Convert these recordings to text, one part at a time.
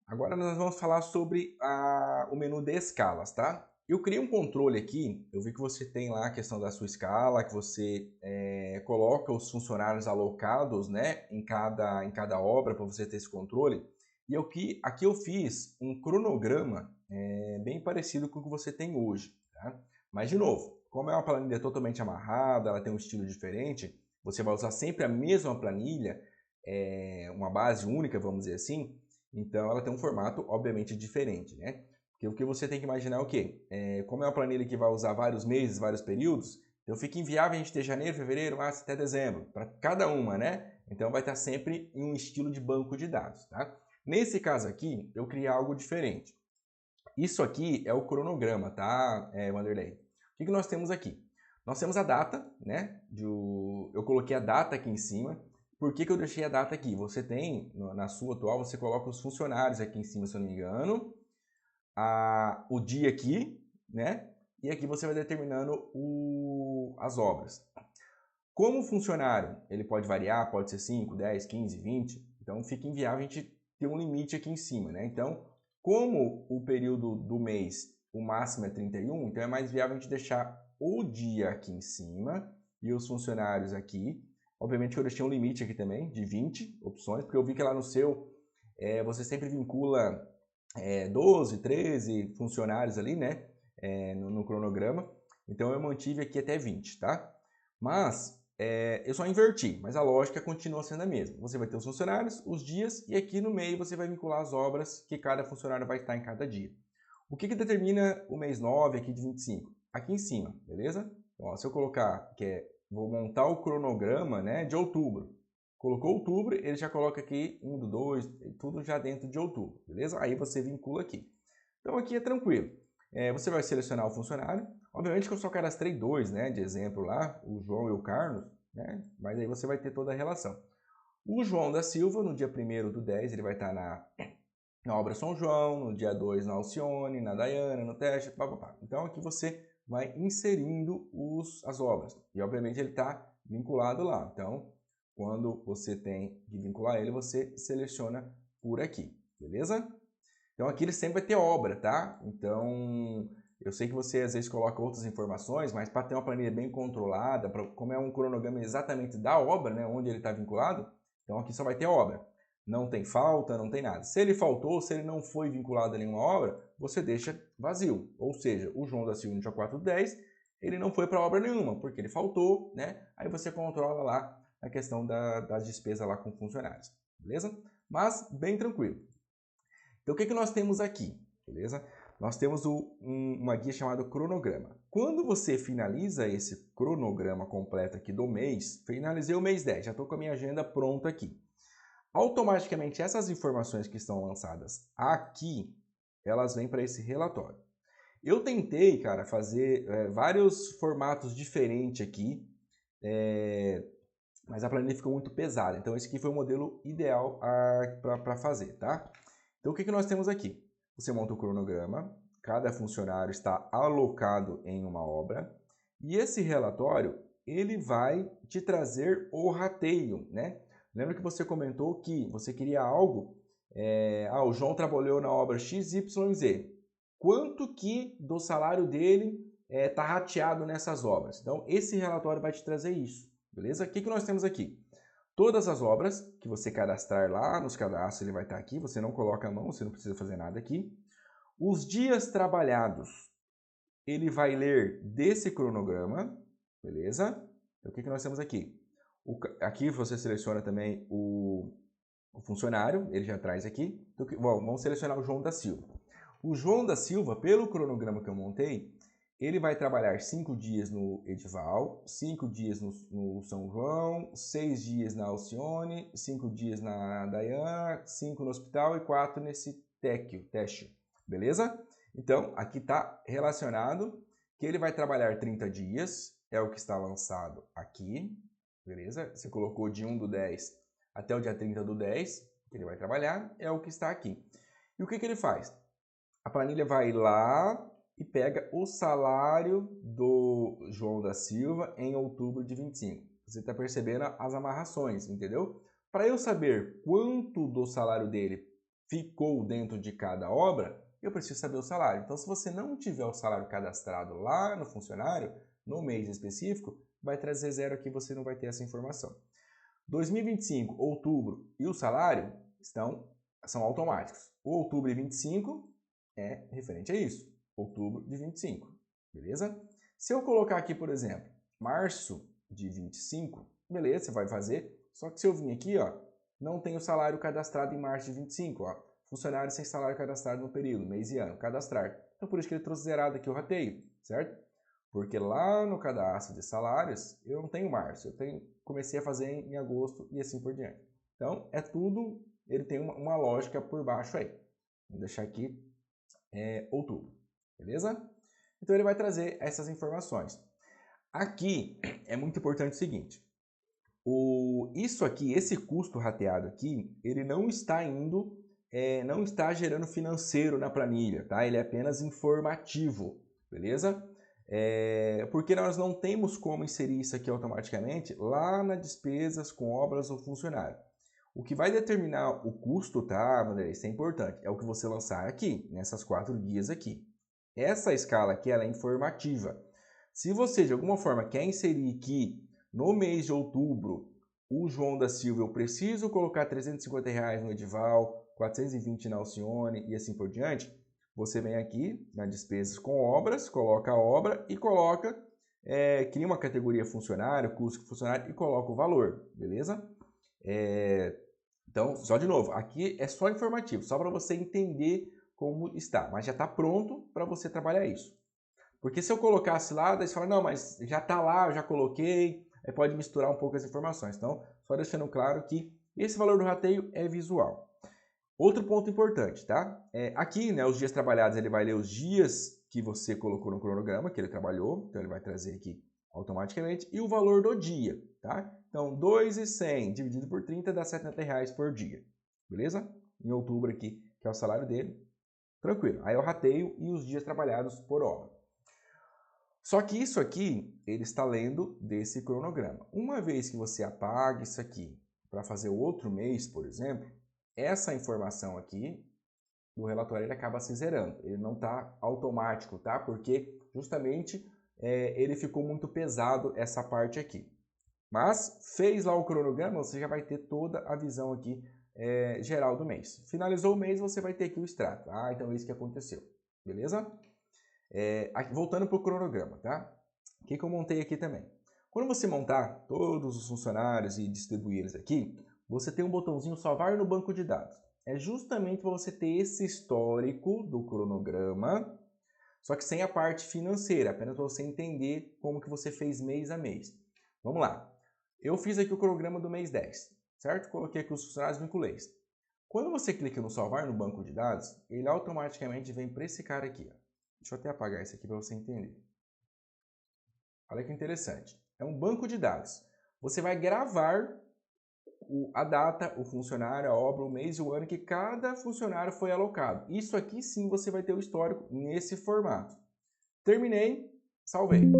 Agora nós vamos falar sobre o menu de escalas, tá? Eu criei um controle aqui, eu vi que você tem lá a questão da sua escala, que você coloca os funcionários alocados, né, em cada obra para você ter esse controle. E aqui eu fiz um cronograma bem parecido com o que você tem hoje, tá? Mas de novo, como é uma planilha totalmente amarrada, ela tem um estilo diferente, você vai usar sempre a mesma planilha, uma base única, vamos dizer assim. Então, ela tem um formato, obviamente, diferente, né? Porque o que você tem que imaginar é o quê? Como é uma planilha que vai usar vários meses, vários períodos, então fica inviável a gente ter janeiro, fevereiro, março até dezembro, para cada uma, né? Então, vai estar sempre em um estilo de banco de dados, tá? Nesse caso aqui, eu criei algo diferente. Isso aqui é o cronograma, tá, Wanderlei? O que nós temos aqui? Nós temos a data, né? Eu coloquei a data aqui em cima. Por que eu deixei a data aqui? Você tem, na sua atual, você coloca os funcionários aqui em cima, se eu não me engano, o dia aqui, né? E aqui você vai determinando as obras. Como funcionário, ele pode variar, pode ser 5, 10, 15, 20. Então fica inviável a gente ter um limite aqui em cima, né? Então, como o período do mês, o máximo é 31, então é mais viável a gente deixar o dia aqui em cima e os funcionários aqui. Obviamente que eu deixei um limite aqui também, de 20 opções, porque eu vi que lá no seu, você sempre vincula 12, 13 funcionários ali, né? No cronograma. Então eu mantive aqui até 20, tá? Mas eu só inverti, mas a lógica continua sendo a mesma. Você vai ter os funcionários, os dias, e aqui no meio você vai vincular as obras que cada funcionário vai estar em cada dia. O que determina o mês 9 aqui de 25? Aqui em cima, beleza? Então, ó, se eu colocar vou montar o cronograma, né, de outubro. Colocou outubro, ele já coloca aqui 1 do 2, tudo já dentro de outubro, beleza? Aí você vincula aqui. Então aqui é tranquilo. Você vai selecionar o funcionário. Obviamente que eu só cadastrei dois, né, de exemplo lá, o João e o Carlos, né? Mas aí você vai ter toda a relação. O João da Silva, no dia 1º do 10, ele vai estar na obra São João, no dia 2 na Alcione, na Dayana, no teste, papapá. Então aqui você vai inserindo as obras. E obviamente ele está vinculado lá. Então, quando você tem que vincular ele, você seleciona por aqui, beleza? Então aqui ele sempre vai ter obra, tá? Então eu sei que você às vezes coloca outras informações, mas para ter uma planilha bem controlada, como é um cronograma exatamente da obra, né, onde ele está vinculado, então aqui só vai ter obra. Não tem falta, não tem nada. Se ele faltou, se ele não foi vinculado a nenhuma obra, você deixa vazio. Ou seja, o João da Silva no dia 4 do 10, ele não foi para obra nenhuma, porque ele faltou, né? Aí você controla lá a questão das despesas lá com funcionários, beleza? Mas bem tranquilo. Então, o que nós temos aqui? Beleza? Nós temos uma guia chamada cronograma. Quando você finaliza esse cronograma completo aqui do mês, finalizei o mês 10, já estou com a minha agenda pronta aqui. Automaticamente, essas informações que estão lançadas aqui, elas vêm para esse relatório. Eu tentei, cara, fazer vários formatos diferentes aqui, mas a planilha ficou muito pesada. Então, esse aqui foi o modelo ideal para fazer, tá? Então, o que nós temos aqui? Você monta o cronograma, cada funcionário está alocado em uma obra, e esse relatório, ele vai te trazer o rateio, né? Lembra que você comentou que você queria algo, o João trabalhou na obra XYZ. Quanto que do salário dele está rateado nessas obras? Então, esse relatório vai te trazer isso, beleza? O que nós temos aqui? Todas as obras que você cadastrar lá nos cadastros, ele vai estar aqui, você não coloca a mão, você não precisa fazer nada aqui. Os dias trabalhados, ele vai ler desse cronograma, beleza? Então, o que nós temos aqui? Aqui você seleciona também o funcionário, ele já traz aqui. Então, vamos selecionar o João da Silva. O João da Silva, pelo cronograma que eu montei, ele vai trabalhar 5 dias no Edival, 5 dias no São João, 6 dias na Alcione, 5 dias na Dayana, 5 no hospital e 4 nesse teste, beleza? Então, aqui está relacionado que ele vai trabalhar 30 dias, é o que está lançado aqui, beleza? Você colocou de 1 do 10 até o dia 30 do 10, que ele vai trabalhar, é o que está aqui. E o que ele faz? A planilha vai lá e pega o salário do João da Silva em outubro de 25. Você está percebendo as amarrações, entendeu? Para eu saber quanto do salário dele ficou dentro de cada obra, eu preciso saber o salário. Então, se você não tiver o salário cadastrado lá no funcionário, no mês específico, vai trazer zero aqui, você não vai ter essa informação. 2025, outubro e o salário são automáticos. O outubro de 25 é referente a isso. Outubro de 25, beleza? Se eu colocar aqui, por exemplo, março de 25, beleza, você vai fazer. Só que se eu vir aqui, ó, não tem o salário cadastrado em março de 25, ó. Funcionário sem salário cadastrado no período, mês e ano, cadastrar. Então, por isso que ele trouxe zerado aqui o rateio, certo? Porque lá no cadastro de salários, eu não tenho março, comecei a fazer em agosto e assim por diante. Então, é tudo, ele tem uma lógica por baixo aí. Vou deixar aqui outubro, beleza? Então, ele vai trazer essas informações. Aqui, é muito importante o seguinte, isso aqui, esse custo rateado aqui, ele não está indo, não está gerando financeiro na planilha, tá? Ele é apenas informativo, beleza? Porque nós não temos como inserir isso aqui automaticamente lá nas despesas com obras ou funcionário. O que vai determinar o custo, tá, Vanderlei? Isso é importante, é o que você lançar aqui, nessas 4 guias aqui. Essa escala aqui, ela é informativa. Se você, de alguma forma, quer inserir que no mês de outubro, o João da Silva, eu preciso colocar R$350 no Edival, 420 na Alcione e assim por diante, você vem aqui na despesas com obras, coloca a obra e coloca, cria uma categoria funcionário, custo funcionário e coloca o valor, beleza? Então, só de novo, aqui é só informativo, só para você entender como está, mas já está pronto para você trabalhar isso. Porque se eu colocasse lá, daí você fala, não, mas já está lá, eu já coloquei, aí pode misturar um pouco as informações. Então, só deixando claro que esse valor do rateio é visual. Outro ponto importante, tá? Aqui, né, os dias trabalhados, ele vai ler os dias que você colocou no cronograma, que ele trabalhou, então ele vai trazer aqui automaticamente, e o valor do dia, tá? Então, 2.100 dividido por 30 dá R$70 por dia, beleza? Em outubro aqui, que é o salário dele, tranquilo. Aí eu rateio e os dias trabalhados por hora. Só que isso aqui, ele está lendo desse cronograma. Uma vez que você apaga isso aqui para fazer outro mês, por exemplo, essa informação aqui do relatório ele acaba se zerando. Ele não está automático, tá? Porque justamente ele ficou muito pesado essa parte aqui. Mas fez lá o cronograma, você já vai ter toda a visão aqui geral do mês. Finalizou o mês, você vai ter aqui o extrato. Ah, então é isso que aconteceu. Beleza? Voltando para o cronograma, tá? O que eu montei aqui também? Quando você montar todos os funcionários e distribuir eles aqui, você tem um botãozinho salvar no banco de dados. É justamente para você ter esse histórico do cronograma, só que sem a parte financeira, apenas para você entender como que você fez mês a mês. Vamos lá. Eu fiz aqui o cronograma do mês 10, certo? Coloquei aqui os funcionários, vinculei. Quando você clica no salvar no banco de dados, ele automaticamente vem para esse cara aqui, ó. Deixa eu até apagar isso aqui para você entender. Olha que interessante. É um banco de dados. Você vai gravar a data, o funcionário, a obra, o mês e o ano que cada funcionário foi alocado. Isso aqui sim você vai ter o histórico nesse formato. Terminei, salvei.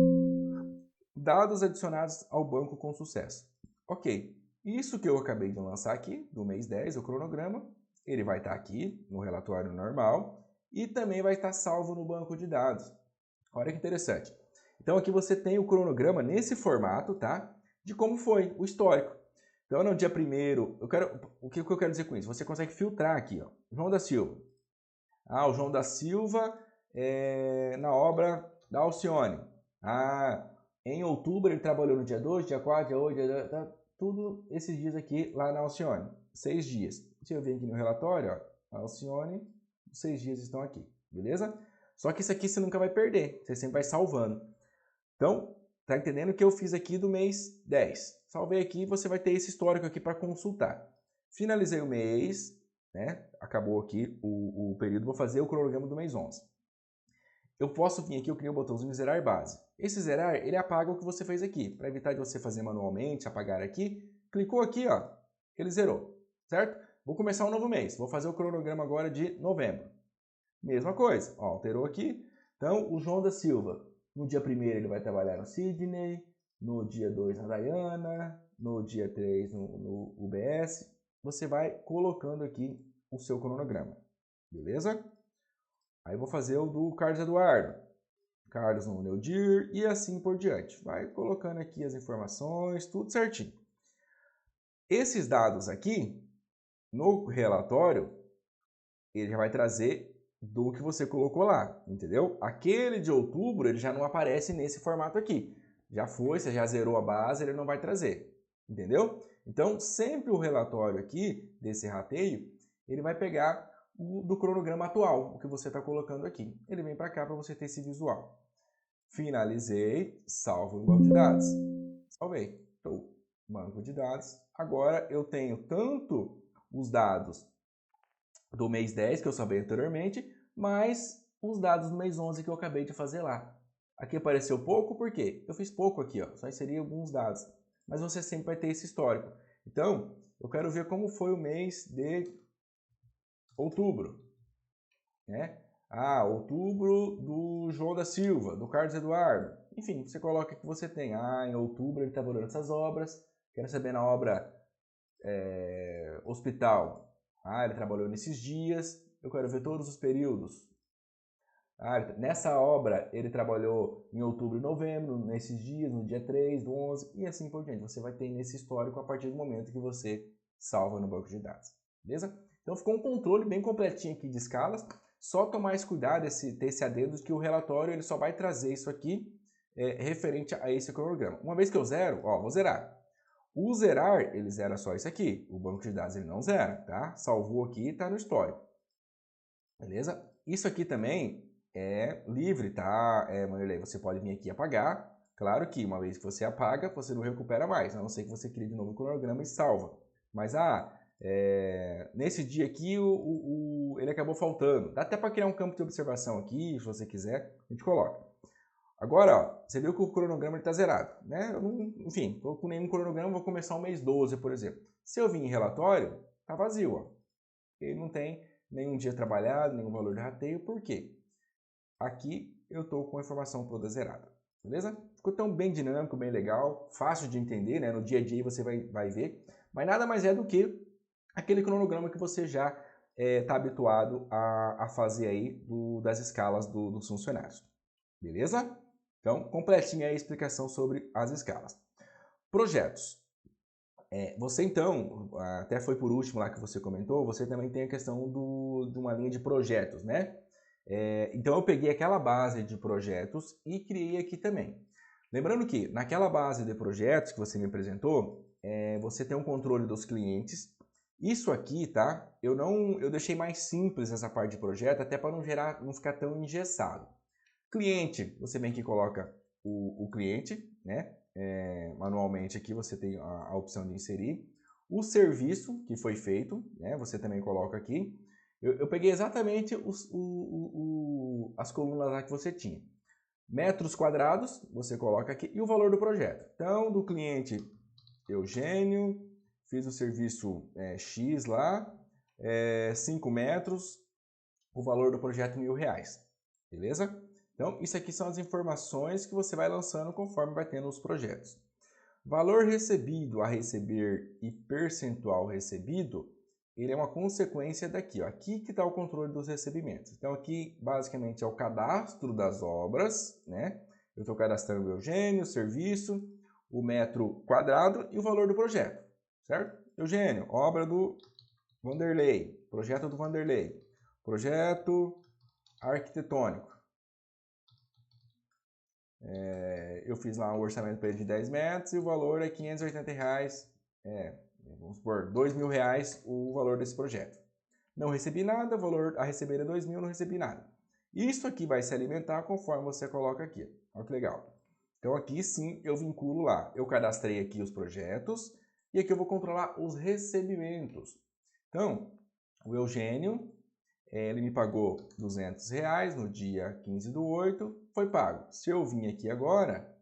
Dados adicionados ao banco com sucesso. Ok, isso que eu acabei de lançar aqui, do mês 10, o cronograma, ele vai estar aqui no relatório normal e também vai estar salvo no banco de dados. Olha que interessante. Então aqui você tem o cronograma nesse formato, tá? De como foi o histórico. Então no dia 1º, o que eu quero dizer com isso? Você consegue filtrar aqui, ó. João da Silva. Ah, o João da Silva na obra da Alcione. Ah, em outubro ele trabalhou no dia 2, dia 4, dia 8, tudo esses dias aqui lá na Alcione. 6 dias. Se eu vir aqui no relatório, ó, a Alcione, os 6 dias estão aqui, beleza? Só que isso aqui você nunca vai perder, você sempre vai salvando. Então, tá entendendo o que eu fiz aqui do mês 10? Salvei aqui, você vai ter esse histórico aqui para consultar. Finalizei o mês, né? Acabou aqui o período, vou fazer o cronograma do mês 11. Eu posso vir aqui, eu criei o botãozinho zerar base. Esse zerar, ele apaga o que você fez aqui. Para evitar de você fazer manualmente, apagar aqui, clicou aqui, ó, ele zerou, certo? Vou começar um novo mês, vou fazer o cronograma agora de novembro. Mesma coisa, ó, alterou aqui. Então, o João da Silva, no dia 1º ele vai trabalhar no Sidney, no dia 2 na Dayana, no dia 3 no UBS. Você vai colocando aqui o seu cronograma, beleza? Aí eu vou fazer o do Carlos Eduardo, Carlos no Neudir e assim por diante. Vai colocando aqui as informações, tudo certinho. Esses dados aqui, no relatório, ele já vai trazer do que você colocou lá, entendeu? Aquele de outubro, ele já não aparece nesse formato aqui. Já foi, você já zerou a base, ele não vai trazer, entendeu? Então, sempre o relatório aqui, desse rateio, ele vai pegar o do cronograma atual, o que você está colocando aqui. Ele vem para cá para você ter esse visual. Finalizei, salvo no banco de dados. Salvei. Então, banco de dados. Agora eu tenho tanto os dados do mês 10, que eu salvei anteriormente, mais os dados do mês 11 que eu acabei de fazer lá. Aqui apareceu pouco, por quê? Eu fiz pouco aqui, ó, só inseri alguns dados. Mas você sempre vai ter esse histórico. Então, eu quero ver como foi o mês de outubro, né? Ah, outubro do João da Silva, do Carlos Eduardo. Enfim, você coloca que você tem. Ah, em outubro ele está valorando essas obras. Quero saber na obra hospital. Ah, ele trabalhou nesses dias. Eu quero ver todos os períodos. Ah, nessa obra ele trabalhou em outubro e novembro, nesses dias, no dia 3, do 11 e assim por diante. Você vai ter nesse histórico a partir do momento que você salva no banco de dados. Beleza? Então ficou um controle bem completinho aqui de escalas. Só tomar esse cuidado, ter esse adendo de que o relatório ele só vai trazer isso aqui referente a esse cronograma. Uma vez que eu zero, ó, vou zerar. O zerar, ele zera só isso aqui. O banco de dados ele não zera, tá? Salvou aqui e está no histórico. Beleza? Isso aqui também é livre, tá, Marilei? Você pode vir aqui apagar. Claro que uma vez que você apaga, você não recupera mais, a não ser que você crie de novo o cronograma e salva. Mas, nesse dia aqui ele acabou faltando. Dá até para criar um campo de observação aqui, se você quiser, a gente coloca. Agora, ó, você viu que o cronograma está zerado, né? Eu não, enfim, estou com nenhum cronograma, vou começar o mês 12, por exemplo. Se eu vir em relatório, tá vazio, ó. Ele não tem nenhum dia trabalhado, nenhum valor de rateio, por quê? Aqui eu estou com a informação toda zerada, beleza? Ficou tão bem dinâmico, bem legal, fácil de entender, né? No dia a dia você vai ver, mas nada mais é do que aquele cronograma que você já está habituado a fazer aí das escalas dos funcionários, beleza? Então, completinha aí a explicação sobre as escalas. Projetos. Você então, até foi por último lá que você comentou, você também tem a questão de uma linha de projetos, né? Então eu peguei aquela base de projetos e criei aqui também. Lembrando que naquela base de projetos que você me apresentou, você tem um controle dos clientes. Isso aqui, tá? Eu deixei mais simples essa parte de projeto, até para não ficar tão engessado. Cliente, você vem aqui e coloca o cliente, né? Manualmente aqui você tem a opção de inserir. O serviço que foi feito, né? Você também coloca aqui. Eu peguei exatamente as colunas lá que você tinha. Metros quadrados, você coloca aqui, e o valor do projeto. Então, do cliente Eugênio, fiz o serviço X lá, 5 metros, o valor do projeto R$1.000, beleza? Então, isso aqui são as informações que você vai lançando conforme vai tendo os projetos. Valor recebido, a receber e percentual recebido, ele é uma consequência daqui, ó. Aqui que está o controle dos recebimentos. Então, aqui, basicamente, é o cadastro das obras, né? Eu estou cadastrando o Eugênio, o serviço, o metro quadrado e o valor do projeto, certo? Eugênio, obra do Vanderlei, projeto do Vanderlei, projeto arquitetônico. Eu fiz lá um orçamento para ele de 10 metros e o valor é R$580, vamos supor, R$2.000 o valor desse projeto. Não recebi nada, o valor a receber é 2.000, não recebi nada. Isso aqui vai se alimentar conforme você coloca aqui. Olha que legal. Então aqui sim eu vinculo lá. Eu cadastrei aqui os projetos e aqui eu vou controlar os recebimentos. Então, o Eugênio, ele me pagou R$200 no dia 15/8, foi pago. Se eu vim aqui agora,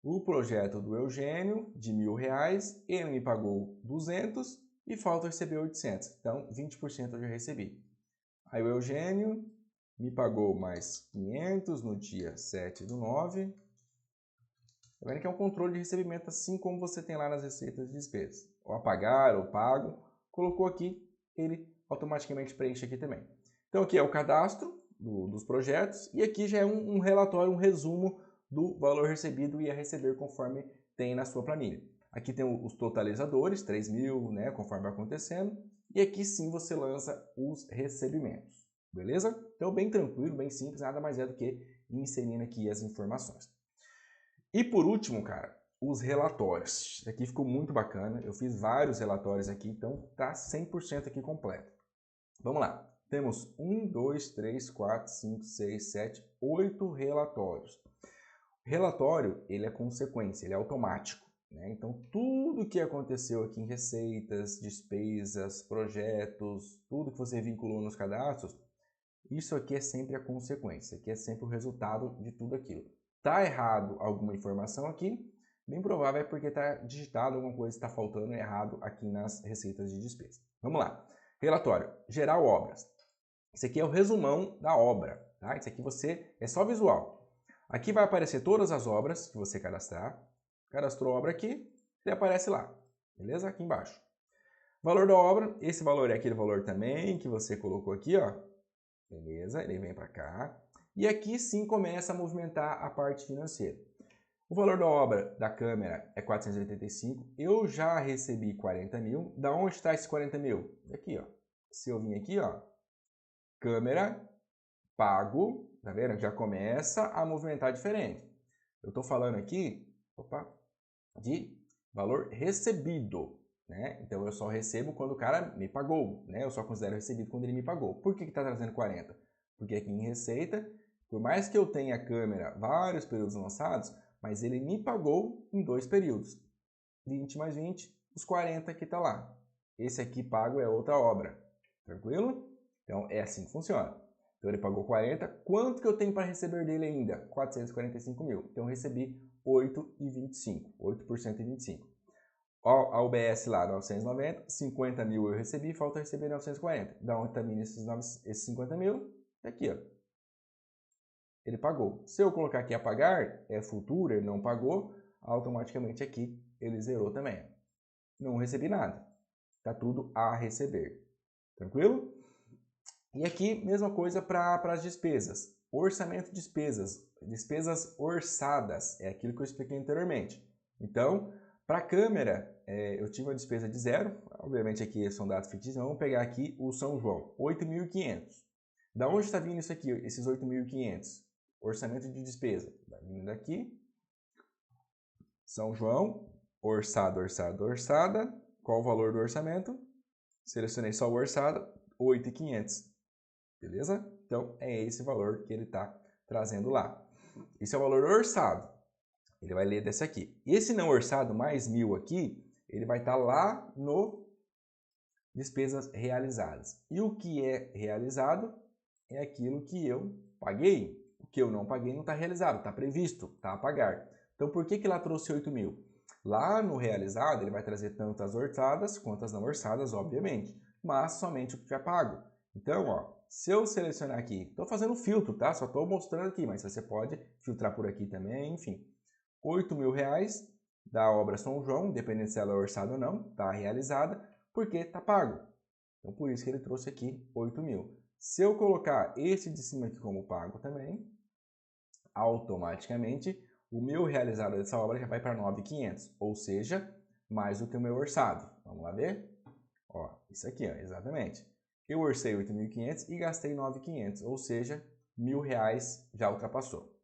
o projeto do Eugênio, de R$1.000, ele me pagou 200 e falta receber 800. Então, 20% eu já recebi. Aí o Eugênio me pagou mais 500 no dia 7/9. Tá vendo que é um controle de recebimento, assim como você tem lá nas receitas de despesas. Ou a pagar, ou pago. Colocou aqui, ele automaticamente preenche aqui também. Então aqui é o cadastro dos projetos e aqui já é um relatório, um resumo do valor recebido e a receber conforme tem na sua planilha. Aqui tem os totalizadores, 3.000, né, conforme vai acontecendo. E aqui sim você lança os recebimentos, beleza? Então bem tranquilo, bem simples, nada mais é do que inserindo aqui as informações. E por último, cara, os relatórios. Isso aqui ficou muito bacana, eu fiz vários relatórios aqui, então tá 100% aqui completo. Vamos lá, temos 1, 2, 3, 4, 5, 6, 7, 8 relatórios. O relatório, ele é consequência, ele é automático, né? Então, tudo que aconteceu aqui em receitas, despesas, projetos, tudo que você vinculou nos cadastros, isso aqui é sempre a consequência, aqui é sempre o resultado de tudo aquilo. Tá errado alguma informação aqui, bem provável é porque está digitado alguma coisa, está faltando errado aqui nas receitas de despesa. Vamos lá. Relatório, geral obras. Isso aqui é o resumão da obra, tá? Isso aqui é só visual. Aqui vai aparecer todas as obras que você cadastrar. Cadastrou a obra aqui, ele aparece lá, beleza? Aqui embaixo. Valor da obra, esse valor é aquele valor também que você colocou aqui, ó. Beleza, ele vem para cá. E aqui sim começa a movimentar a parte financeira. O valor da obra da câmera é 485. Eu já recebi 40 mil. Da onde está esse 40 mil? Aqui, ó. Se eu vim aqui, ó, câmera, pago, tá vendo? Já começa a movimentar diferente. Eu estou falando aqui, de valor recebido, né? Então eu só recebo quando o cara me pagou, né? Eu só considero recebido quando ele me pagou. Por que está trazendo 40? Porque aqui em receita, por mais que eu tenha a câmera vários períodos lançados, mas ele me pagou em 2 períodos. 20 mais 20, os 40 que está lá. Esse aqui pago é outra obra. Tranquilo? Então é assim que funciona. Então ele pagou 40. Quanto que eu tenho para receber dele ainda? 445 mil. Então eu recebi 8,25. 8% e 25. A UBS lá, 990. 50 mil eu recebi, falta receber 940. Da onde está vindo esses 50 mil? Aqui, ó. Ele pagou. Se eu colocar aqui a pagar, é futuro, ele não pagou, automaticamente aqui ele zerou também. Não recebi nada. Está tudo a receber. Tranquilo? E aqui, mesma coisa para as despesas. Orçamento de despesas. Despesas orçadas. É aquilo que eu expliquei anteriormente. Então, para a câmera, eu tive uma despesa de 0. Obviamente aqui são dados fictícios. Vamos pegar aqui o São João. 8.500. Da onde está vindo isso aqui, esses 8.500? Orçamento de despesa. Está vindo daqui. São João. Orçado, orçado, orçada. Qual o valor do orçamento? Selecionei só o orçado. 8.500. Beleza? Então, é esse valor que ele está trazendo lá. Esse é o valor orçado. Ele vai ler desse aqui. Esse não orçado, mais 1.000 aqui, ele vai estar lá no despesas realizadas. E o que é realizado é aquilo que eu paguei. O que eu não paguei não está realizado, está previsto, está a pagar. Então, por que lá trouxe 8.000? Lá no realizado, ele vai trazer tanto as orçadas quanto as não orçadas, obviamente. Mas somente o que já pago. Então, ó, se eu selecionar aqui, estou fazendo filtro, tá? Só estou mostrando aqui, mas você pode filtrar por aqui também, enfim. R$8.000 da obra São João, independente se ela é orçada ou não, está realizada, porque está pago. Então, por isso que ele trouxe aqui 8.000. Se eu colocar esse de cima aqui como pago também, automaticamente o meu realizado dessa obra já vai para 9.500, ou seja, mais do que o meu orçado. Vamos lá ver? Ó, isso aqui, ó, exatamente. Eu orcei 8.500 e gastei 9.500, ou seja, R$1.000 já ultrapassou.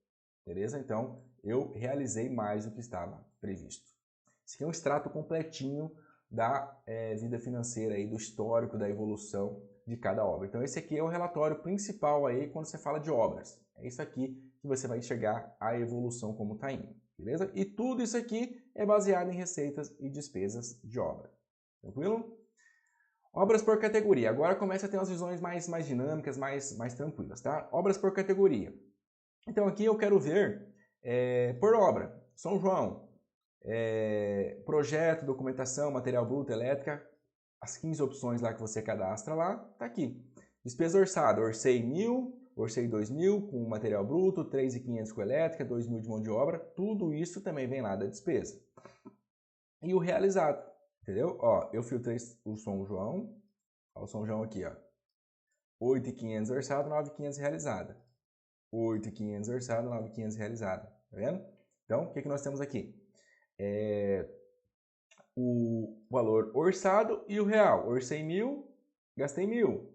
Beleza? Então, eu realizei mais do que estava previsto. Esse aqui é um extrato completinho da vida financeira, aí, do histórico, da evolução de cada obra. Então, esse aqui é o relatório principal aí quando você fala de obras. É isso aqui que você vai enxergar a evolução como está indo. Beleza? E tudo isso aqui é baseado em receitas e despesas de obra. Tranquilo? Obras por categoria. Agora começa a ter umas visões mais dinâmicas, mais tranquilas, tá? Obras por categoria. Então aqui eu quero ver por obra. São João, projeto, documentação, material bruto, elétrica, as 15 opções lá que você cadastra lá, tá aqui. Despesa orçada, orcei 1.000, orcei 2.000 com material bruto, 3.500 com elétrica, 2.000 de mão de obra, tudo isso também vem lá da despesa. E o realizado. Entendeu? Ó, eu filtrei o São João, Olha o São João aqui, ó. 8.500 orçado, 9.500 realizada. 8.500 orçado, 9.500 realizada. Tá vendo? Então, o que nós temos aqui? O valor orçado e o real. Orcei 1.000, gastei 1.000.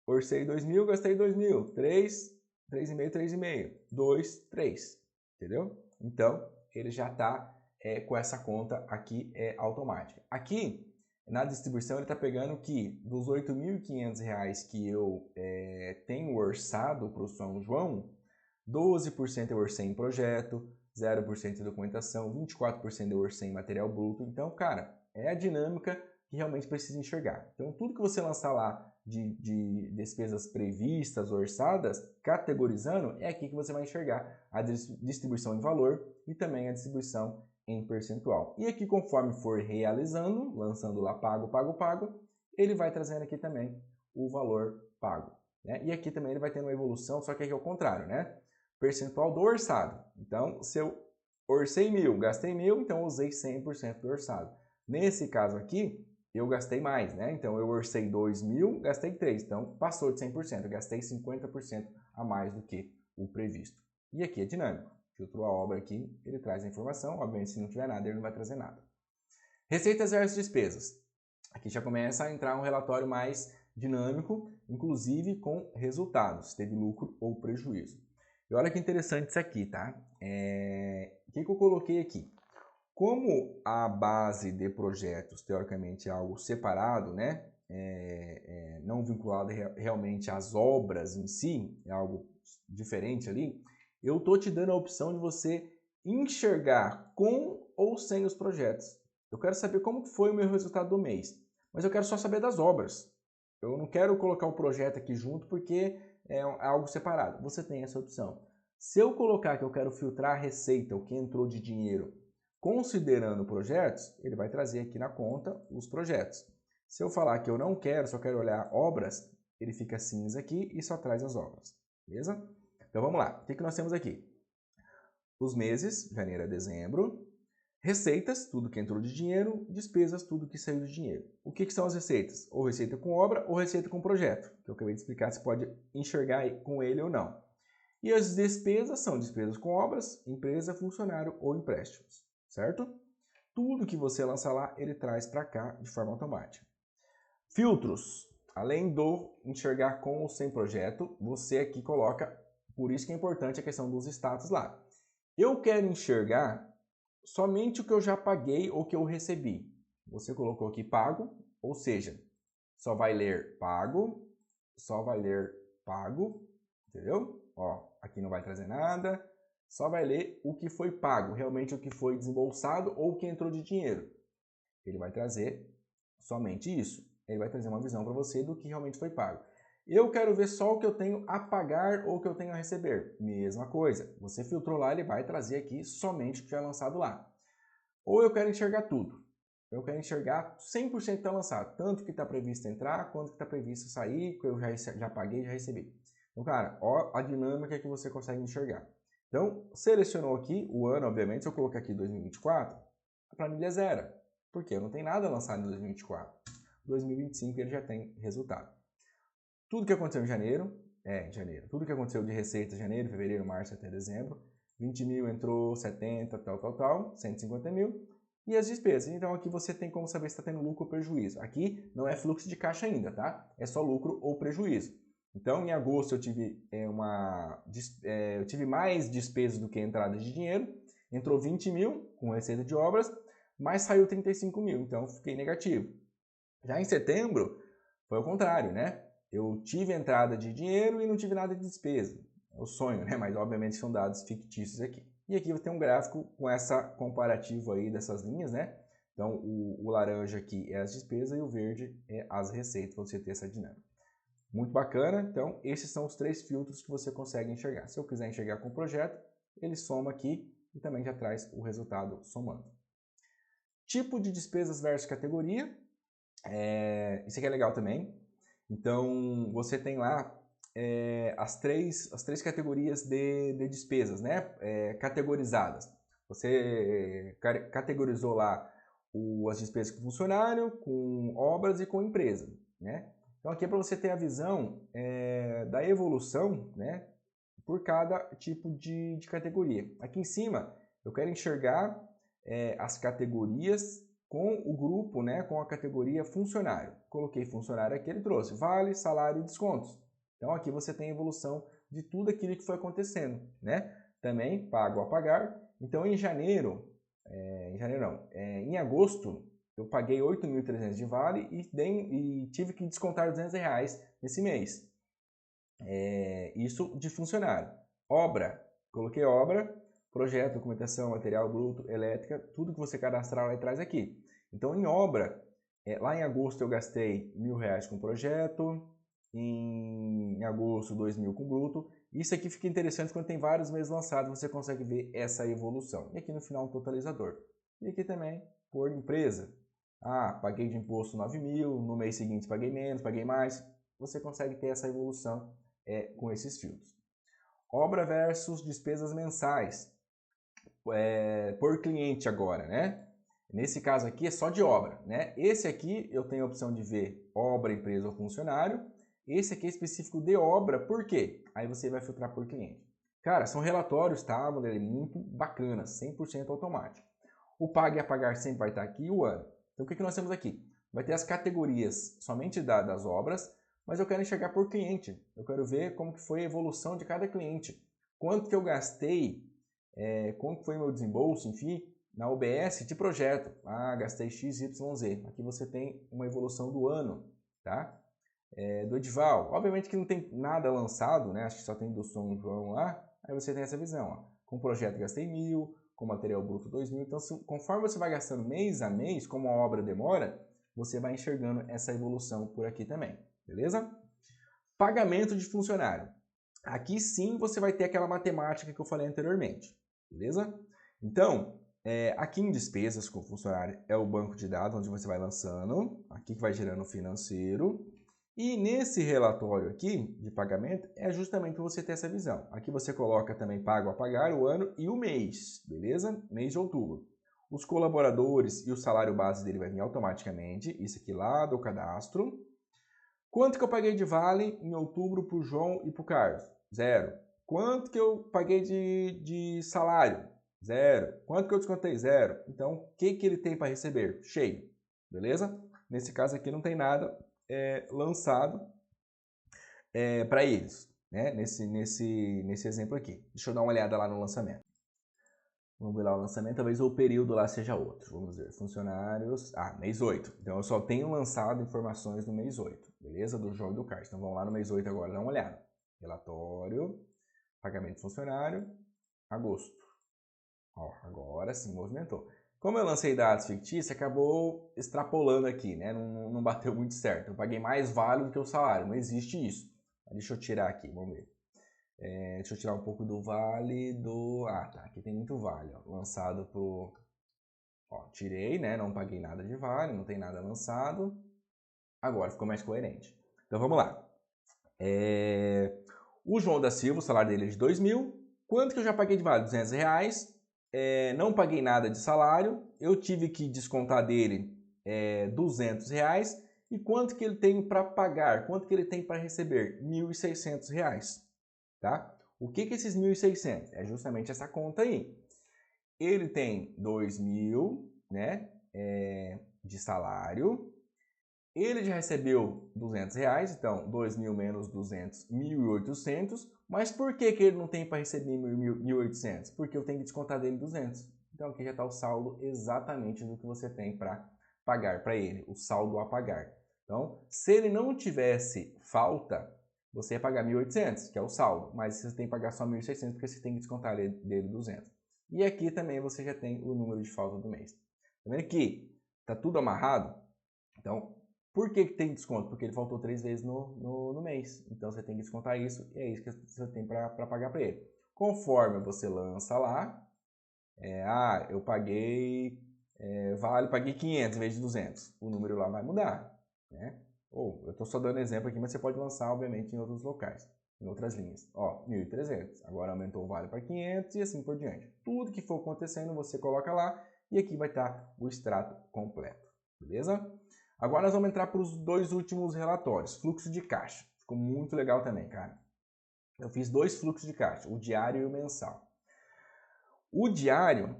Orcei 2.000, gastei 2.000. 3, 3,5, 3,5. 2, 3. Entendeu? Então, ele já está com essa conta aqui automática. Aqui, na distribuição, ele está pegando que dos R$ 8.500 que eu tenho orçado para o São João, 12% eu orcei em projeto, 0% em documentação, 24% eu orcei em material bruto. Então, cara, é a dinâmica que realmente precisa enxergar. Então, tudo que você lançar lá de despesas previstas, orçadas, categorizando, é aqui que você vai enxergar a distribuição em valor e também a distribuição em percentual. E aqui, conforme for realizando, lançando lá pago, ele vai trazendo aqui também o valor pago, né? E aqui também ele vai tendo uma evolução, só que aqui é o contrário, né? Percentual do orçado. Então, se eu orcei 1.000, gastei 1.000, então eu usei 100% do orçado. Nesse caso aqui, eu gastei mais, né? Então, eu orcei 2.000, gastei 3. Então, passou de 100%. Eu gastei 50% a mais do que o previsto. E aqui é dinâmico. Filtrou a obra aqui, ele traz a informação. Obviamente, se não tiver nada, ele não vai trazer nada. Receitas versus despesas. Aqui já começa a entrar um relatório mais dinâmico, inclusive com resultados, teve lucro ou prejuízo. E olha que interessante isso aqui, tá? O que eu coloquei aqui? Como a base de projetos, teoricamente, é algo separado, né? Não vinculado realmente às obras em si, é algo diferente ali, eu estou te dando a opção de você enxergar com ou sem os projetos. Eu quero saber como foi o meu resultado do mês, mas eu quero só saber das obras. Eu não quero colocar o projeto aqui junto porque é algo separado. Você tem essa opção. Se eu colocar que eu quero filtrar a receita, o que entrou de dinheiro, considerando projetos, ele vai trazer aqui na conta os projetos. Se eu falar que eu não quero, só quero olhar obras, ele fica cinza aqui e só traz as obras. Beleza? Então vamos lá. O que nós temos aqui? Os meses, janeiro a dezembro. Receitas, tudo que entrou de dinheiro. Despesas, tudo que saiu de dinheiro. O que são as receitas? Ou receita com obra ou receita com projeto. Que eu acabei de explicar, você pode enxergar com ele ou não. E as despesas são despesas com obras, empresa, funcionário ou empréstimos. Certo? Tudo que você lança lá, ele traz para cá de forma automática. Filtros. Além do enxergar com ou sem projeto, você aqui coloca, por isso que é importante a questão dos status lá. Eu quero enxergar somente o que eu já paguei ou que eu recebi. Você colocou aqui pago, ou seja, só vai ler pago, só vai ler pago, entendeu? Ó, aqui não vai trazer nada, só vai ler o que foi pago, realmente o que foi desembolsado ou o que entrou de dinheiro. Ele vai trazer somente isso. Ele vai trazer uma visão para você do que realmente foi pago. Eu quero ver só o que eu tenho a pagar ou o que eu tenho a receber. Mesma coisa. Você filtrou lá, ele vai trazer aqui somente o que já é lançado lá. Ou eu quero enxergar tudo. Eu quero enxergar 100% que está lançado. Tanto que está previsto entrar, quanto que está previsto sair, que eu já paguei, já recebi. Então, cara, ó a dinâmica que você consegue enxergar. Então, selecionou aqui o ano, obviamente, se eu colocar aqui 2024, a planilha é zero. Porque eu não tenho nada lançado em 2024. 2025 ele já tem resultado. Tudo que aconteceu em janeiro, tudo que aconteceu de receita janeiro, fevereiro, março até dezembro, 20.000 entrou, 70, tal, 150 mil. E as despesas. Então aqui você tem como saber se está tendo lucro ou prejuízo. Aqui não é fluxo de caixa ainda, tá? É só lucro ou prejuízo. Então em agosto eu tive, eu tive mais despesas do que entrada de dinheiro. Entrou 20 mil com receita de obras, mas saiu 35 mil, então fiquei negativo. Já em setembro foi o contrário, né? Eu tive entrada de dinheiro e não tive nada de despesa. É o sonho, né? Mas obviamente são dados fictícios aqui. E aqui você tem um gráfico com essa comparativo aí dessas linhas, né? Então o laranja aqui é as despesas e o verde é as receitas, para você ter essa dinâmica. Muito bacana. Então esses são os 3 filtros que você consegue enxergar. Se eu quiser enxergar com o projeto, ele soma aqui e também já traz o resultado somando. Tipo de despesas versus categoria. Isso aqui é legal também. Então, você tem lá as três categorias de despesas, né? Categorizadas. Você categorizou lá as despesas com funcionário, com obras e com empresa. né? Então aqui é para você ter a visão da evolução, né, por cada tipo de categoria. Aqui em cima eu quero enxergar as categorias com o grupo, né, com a categoria funcionário. Coloquei funcionário aqui, ele trouxe vale, salário e descontos. Então aqui você tem a evolução de tudo aquilo que foi acontecendo, né? Também pago a pagar. Então em em agosto eu paguei 8.300 de vale e tive que descontar R$200 nesse mês. Isso de funcionário. Obra, coloquei obra, projeto, documentação, material bruto, elétrica, tudo que você cadastrar lá traz aqui. Então em obra, lá em agosto eu gastei R$1.000 com projeto, em agosto 2.000 com bruto. Isso aqui fica interessante quando tem vários meses lançados, você consegue ver essa evolução. E aqui no final um totalizador. E aqui também por empresa. Paguei de imposto 9.000, no mês seguinte paguei menos, paguei mais. Você consegue ter essa evolução com esses filtros. Obra versus despesas mensais. Por cliente agora, né? Nesse caso aqui é só de obra, né? Esse aqui eu tenho a opção de ver obra, empresa ou funcionário. Esse aqui é específico de obra, por quê? Aí você vai filtrar por cliente. Cara, são relatórios, tá? Muito bacanas, 100% automático. O pague a pagar sempre vai estar aqui e o ano. Então o que nós temos aqui? Vai ter as categorias somente das obras, mas eu quero enxergar por cliente. Eu quero ver como que foi a evolução de cada cliente. Quanto que eu gastei, quanto foi meu desembolso, enfim, na OBS de projeto. Gastei XYZ. Aqui você tem uma evolução do ano, tá? Do Edival. Obviamente que não tem nada lançado, né? Acho que só tem do São João lá. Aí você tem essa visão, ó. Com projeto gastei 1.000, com material bruto 2.000. Então, conforme você vai gastando mês a mês, como a obra demora, você vai enxergando essa evolução por aqui também, beleza? Pagamento de funcionário. Aqui sim você vai ter aquela matemática que eu falei anteriormente, beleza? Então, aqui em despesas com funcionário é o banco de dados onde você vai lançando, aqui que vai gerando o financeiro. E nesse relatório aqui de pagamento é justamente para você ter essa visão. Aqui você coloca também pago a pagar, o ano e o mês, beleza? Mês de outubro. Os colaboradores e o salário base dele vai vir automaticamente, isso aqui lá do cadastro. Quanto que eu paguei de vale em outubro para o João e para o Carlos? 0. Quanto que eu paguei de salário? 0. Quanto que eu descontei? 0. Então, o que ele tem para receber? Cheio, beleza? Nesse caso aqui não tem nada lançado para eles, né? Nesse exemplo aqui. Deixa eu dar uma olhada lá no lançamento. Vamos ver lá o lançamento, talvez o período lá seja outro. Vamos ver, funcionários... mês 8. Então eu só tenho lançado informações no mês 8, beleza? Do João e do Carlos. Então vamos lá no mês 8 agora, dar uma olhada. Relatório, pagamento de funcionário, agosto. Agora sim movimentou. Como eu lancei dados fictícios, acabou extrapolando aqui, né? Não bateu muito certo. Eu paguei mais vale do que o salário, não existe isso. Deixa eu tirar aqui, vamos ver. Deixa eu tirar um pouco do vale do... tá, aqui tem muito vale, ó, lançado pro... tirei, né? Não paguei nada de vale, não tem nada lançado. Agora ficou mais coerente. Então vamos lá. O João da Silva, o salário dele é de 2.000. Quanto que eu já paguei de vale? R$200. Não paguei nada de salário, eu tive que descontar dele R$200. E quanto que ele tem para pagar? Quanto que ele tem para receber? R$1.600. Tá? O que é esses 1.600? É justamente essa conta aí. Ele tem 2.000, né, de salário. Ele já recebeu R$200, então 2.000 menos 200, 1.800. Mas por que ele não tem para receber 1.800? Porque eu tenho que descontar dele 200. Então aqui já está o saldo exatamente do que você tem para pagar para ele, o saldo a pagar. Então, se ele não tivesse falta, você ia pagar 1.800, que é o saldo, mas você tem que pagar só 1.600 porque você tem que descontar dele 200. E aqui também você já tem o número de falta do mês. Tá vendo que tá tudo amarrado? Então, por que tem desconto? Porque ele faltou 3 vezes no mês. Então você tem que descontar isso e é isso que você tem para pagar para ele. Conforme você lança lá, eu paguei, paguei 500 em vez de 200. O número lá vai mudar, né? Eu estou só dando exemplo aqui, mas você pode lançar, obviamente, em outros locais, em outras linhas. 1.300. Agora aumentou o vale para 500 e assim por diante. Tudo que for acontecendo, você coloca lá e aqui vai estar o extrato completo, beleza? Agora nós vamos entrar para os dois últimos relatórios. Fluxo de caixa. Ficou muito legal também, cara. Eu fiz dois fluxos de caixa, o diário e o mensal. O diário,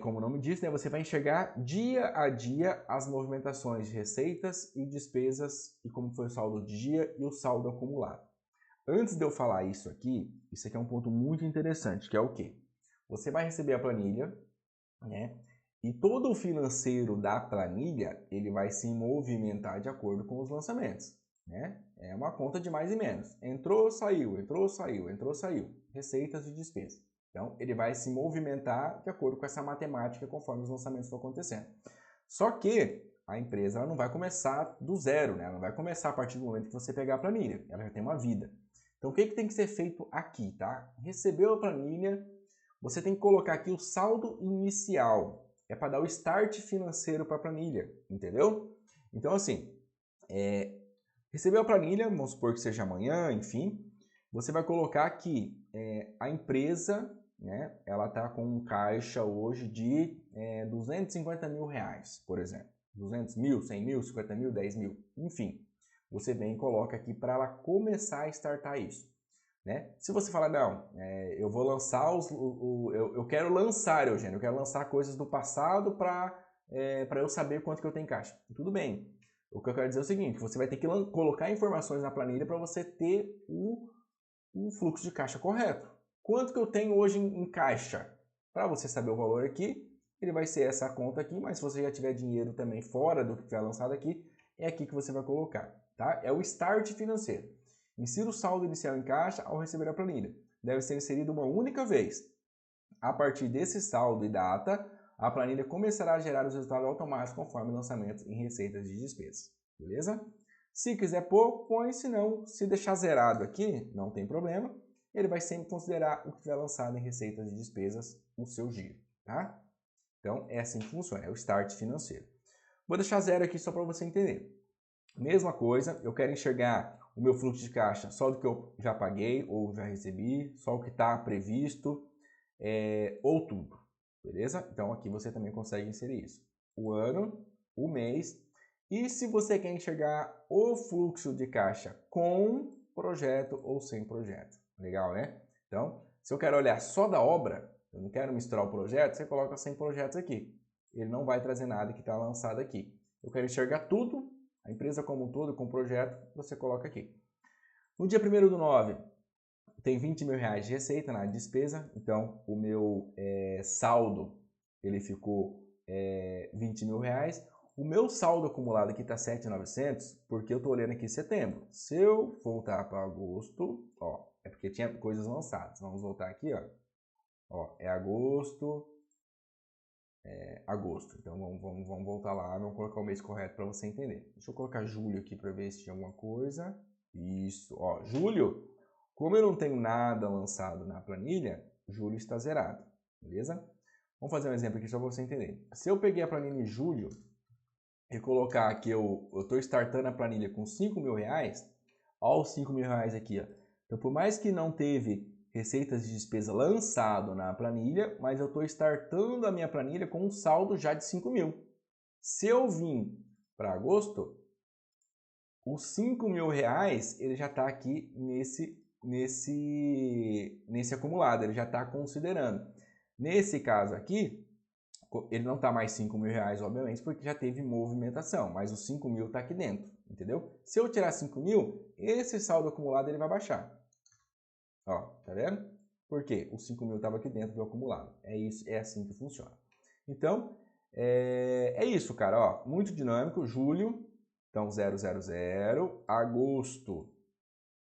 como o nome diz, né, você vai enxergar dia a dia as movimentações de receitas e despesas e como foi o saldo do dia e o saldo acumulado. Antes de eu falar isso aqui é um ponto muito interessante, que é o quê? Você vai receber a planilha, né? E todo o financeiro da planilha, ele vai se movimentar de acordo com os lançamentos, né? É uma conta de mais e menos. Entrou, saiu, entrou, saiu, entrou, saiu. Receitas e despesas. Então, ele vai se movimentar de acordo com essa matemática conforme os lançamentos vão acontecendo. Só que a empresa ela não vai começar do zero, né? Ela não vai começar a partir do momento que você pegar a planilha. Ela já tem uma vida. Então, o que tem que ser feito aqui, tá? Recebeu a planilha, você tem que colocar aqui o saldo inicial. É para dar o start financeiro para a planilha, entendeu? Então, assim, recebeu a planilha, vamos supor que seja amanhã, enfim, você vai colocar que a empresa, né, ela está com um caixa hoje de 250 mil reais, por exemplo. 200 mil, 100 mil, 50 mil, 10 mil, enfim. Você vem e coloca aqui para ela começar a startar isso. Né? Se você falar, não, eu vou lançar, eu quero lançar, Eugênio, eu quero lançar coisas do passado para eu saber quanto que eu tenho em caixa. Tudo bem. O que eu quero dizer é o seguinte, você vai ter que colocar informações na planilha para você ter o fluxo de caixa correto. Quanto que eu tenho hoje em caixa? Para você saber o valor aqui, ele vai ser essa conta aqui, mas se você já tiver dinheiro também fora do que foi lançado aqui, é aqui que você vai colocar. Tá? É o start financeiro. Insira o saldo inicial em caixa ao receber a planilha. Deve ser inserido uma única vez. A partir desse saldo e data, a planilha começará a gerar os resultados automáticos conforme lançamentos em receitas e despesas. Beleza? Se quiser pôr, põe. Se não, se deixar zerado aqui, não tem problema. Ele vai sempre considerar o que tiver lançado em receitas e despesas no seu giro. Tá? Então, é assim que funciona. É o start financeiro. Vou deixar zero aqui só para você entender. Mesma coisa, eu quero enxergar o meu fluxo de caixa só do que eu já paguei ou já recebi, só o que está previsto, ou tudo, beleza? Então aqui você também consegue inserir isso. O ano, o mês, e se você quer enxergar o fluxo de caixa com projeto ou sem projeto. Legal, né? Então, se eu quero olhar só da obra, eu não quero misturar o projeto, você coloca 100 projetos aqui. Ele não vai trazer nada que está lançado aqui. Eu quero enxergar tudo, a empresa como um todo, com o projeto, você coloca aqui. No dia 1º/9, tem 20 mil reais de receita na despesa, então o meu saldo ele ficou 20 mil reais. O meu saldo acumulado aqui está 7.900, porque eu estou olhando aqui setembro. Se eu voltar para agosto, ó, é porque tinha coisas lançadas. Vamos voltar aqui, ó, é agosto, agosto. Então vamos voltar lá, vamos colocar o mês correto para você entender. Deixa eu colocar julho aqui para ver se tinha alguma coisa. Isso, ó, julho. Como eu não tenho nada lançado na planilha, julho está zerado, beleza? Vamos fazer um exemplo aqui só para você entender. Se eu peguei a planilha em julho e colocar que eu estou startando a planilha com 5 mil reais, ó os 5 mil reais aqui, ó. Então, por mais que não teve receitas de despesa lançado na planilha, mas eu estou startando a minha planilha com um saldo já de 5 mil. Se eu vim para agosto, os 5 mil reais ele já está aqui nesse acumulado, ele já está considerando. Nesse caso aqui, ele não está mais 5 mil reais, obviamente, porque já teve movimentação, mas os 5 mil está aqui dentro, entendeu? Se eu tirar 5 mil, esse saldo acumulado ele vai baixar. Ó, tá vendo? Por quê? Os 5 mil estava aqui dentro do acumulado. É isso, é assim que funciona. Então, é isso, cara. Ó, muito dinâmico. Julho, então 000. Agosto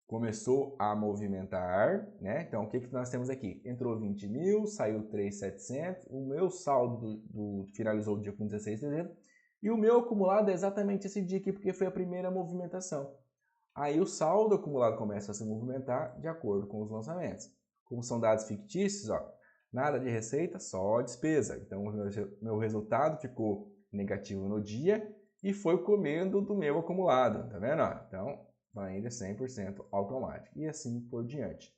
começou a movimentar, né? Então, o que nós temos aqui? Entrou 20 mil, saiu 3.700. O meu saldo finalizou o dia com 16 de dezembro. E o meu acumulado é exatamente esse dia aqui, porque foi a primeira movimentação. Aí o saldo acumulado começa a se movimentar de acordo com os lançamentos. Como são dados fictícios, ó, nada de receita, só despesa. Então, o meu resultado ficou negativo no dia e foi comendo do meu acumulado, tá vendo? Então, ainda é 100% automático. E assim por diante.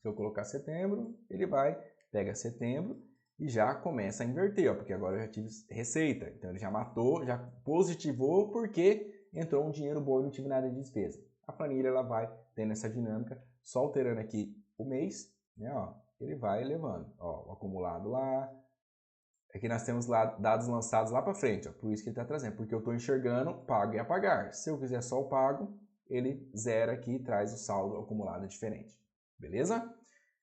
Se eu colocar setembro, ele vai, pega setembro e já começa a inverter, ó, porque agora eu já tive receita. Então ele já matou, já positivou porque entrou um dinheiro bom e não tive nada de despesa. A planilha ela vai tendo essa dinâmica, só alterando aqui o mês, né, ó, ele vai levando. Ó, o acumulado lá. Aqui nós temos lá dados lançados lá para frente, ó, por isso que ele está trazendo, porque eu estou enxergando pago e a pagar. Se eu quiser só o pago, ele zera aqui e traz o saldo acumulado diferente. Beleza?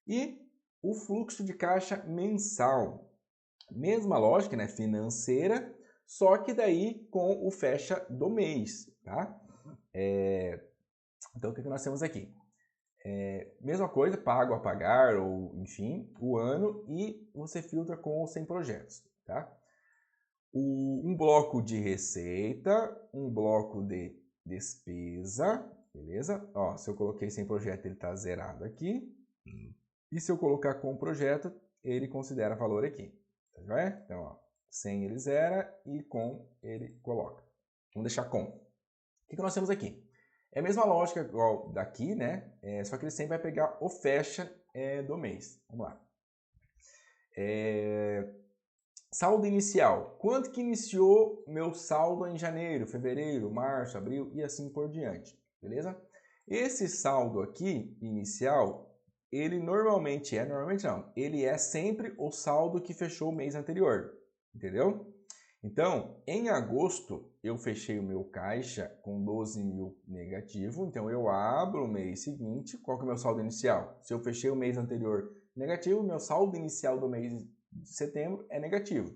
E o fluxo de caixa mensal. Mesma lógica, né? Financeira, só que daí com o fecha do mês, tá? Então, o que nós temos aqui? Mesma coisa, pago a pagar, ou enfim, o ano, e você filtra com ou sem projetos, tá? Um bloco de receita, um bloco de despesa, beleza? Ó, se eu coloquei sem projeto, ele está zerado aqui. E se eu colocar com projeto, ele considera valor aqui. Tá joia? Então, ó, sem ele zera e com ele coloca. Vamos deixar com. O que nós temos aqui? É a mesma lógica igual daqui, né? Só que ele sempre vai pegar o fecha do mês. Vamos lá. Saldo inicial. Quanto que iniciou meu saldo em janeiro, fevereiro, março, abril e assim por diante. Beleza? Esse saldo aqui, inicial, ele normalmente não, ele é sempre o saldo que fechou o mês anterior, entendeu? Então, em agosto, eu fechei o meu caixa com 12 mil negativo, então eu abro o mês seguinte, qual que é o meu saldo inicial? Se eu fechei o mês anterior negativo, meu saldo inicial do mês de setembro é negativo.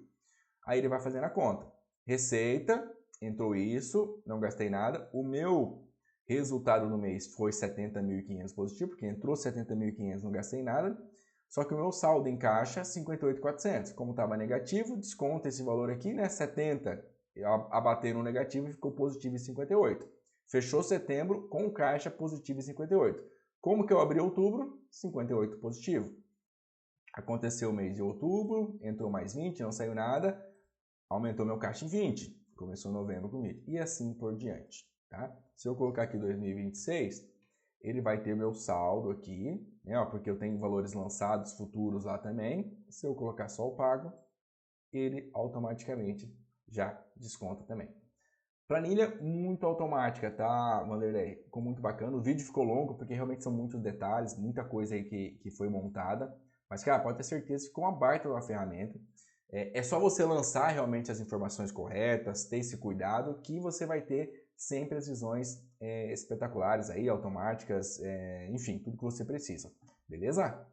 Aí ele vai fazendo a conta. Receita, entrou isso, não gastei nada, o meu resultado no mês foi 70.500 positivo, porque entrou 70.500, não gastei nada. Só que o meu saldo em caixa, 58.400. Como estava negativo, desconta esse valor aqui, né? 70, abater no negativo e ficou positivo em 58. Fechou setembro com caixa positivo em 58. Como que eu abri outubro? 58 positivo. Aconteceu o mês de outubro, entrou mais 20, não saiu nada, aumentou meu caixa em 20. Começou novembro comigo. E assim por diante. Tá? Se eu colocar aqui 2026, ele vai ter meu saldo aqui, né, ó, porque eu tenho valores lançados futuros lá também. Se eu colocar só o pago, ele automaticamente já desconta também. Planilha muito automática, tá, Vanderlei? Ficou muito bacana. O vídeo ficou longo porque realmente são muitos detalhes, muita coisa aí que foi montada. Mas, cara, pode ter certeza que ficou uma baita uma ferramenta. É só você lançar realmente as informações corretas, ter esse cuidado, que você vai ter sempre as visões espetaculares aí, automáticas, enfim, tudo que você precisa. Beleza?